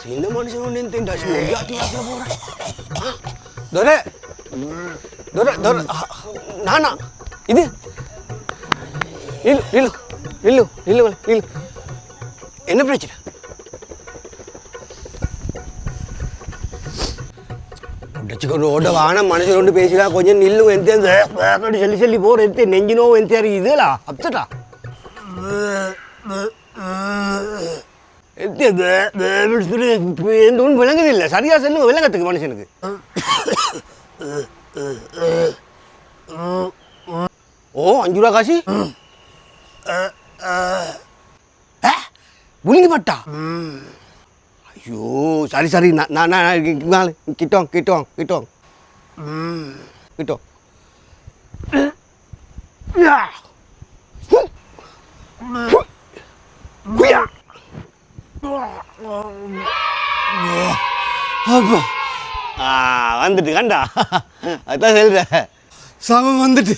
சின்ன மனுஷன் எந்த போறேன் துரை துரை துரை நானா இது நில்லு நில்லு நில்லு நில்லு நில்லு என்ன பிரச்சனை ரோட வான மனுஷன் கொண்டு பேசினா கொஞ்சம் நில்லு எந்த சொல்லி சொல்லி போற எந்த நெஞ்சினோ எந்த இதுலா அப்செட்டா ஒன்றும் விளங்குது இல்லை சரியா சொல்லுங்க விளங்கத்துக்கு மனுஷனுக்கு ஓ 5 ரூபா காசு முழுங்கி மாட்டா ஐயோ சரி சரி நான் கிட்டோம் கிட்டோம் கிட்டோம் கிட்டோம் வந்துட்டு கண்டா அதான் சொல்ற சமம் வந்துட்டு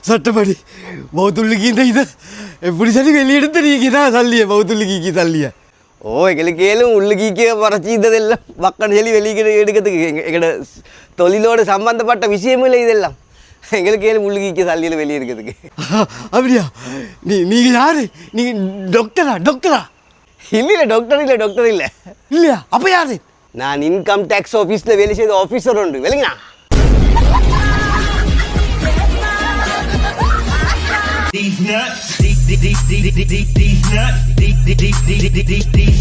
சட்டப்படி பௌத்துள்ளிக்கு இந்த இதை எப்படி சரி வெளியெடுத்து நீக்கிதான் தள்ளிய பௌத்துள்ளிக்கு தள்ளிய ஓ எங்களுக்கு ஏழும் உள்ளுக்கிக்கே மறைச்சி இதெல்லாம் மக்கள் சொல்லி வெளியே எடுக்கிறதுக்கு எங்களோட தொழிலோடு சம்பந்தப்பட்ட விஷயமும் இல்லை இதெல்லாம் எங்களுக்கு ஏழும் உள்ளுக்கிக்க தள்ளியில் வெளியே இருக்கிறதுக்கு அப்படியா நீங்கள் யாரு நீங்கள் டாக்டரா இல்லை டாக்டர் இல்லை இல்லையா அப்போ யாரு நான் இன்கம் டேக்ஸ் ஆஃபீஸில் வேலை செய்த ஆஃபீஸர் உண்டு விளங்கினா These nuts, these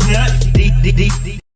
nuts, these nuts.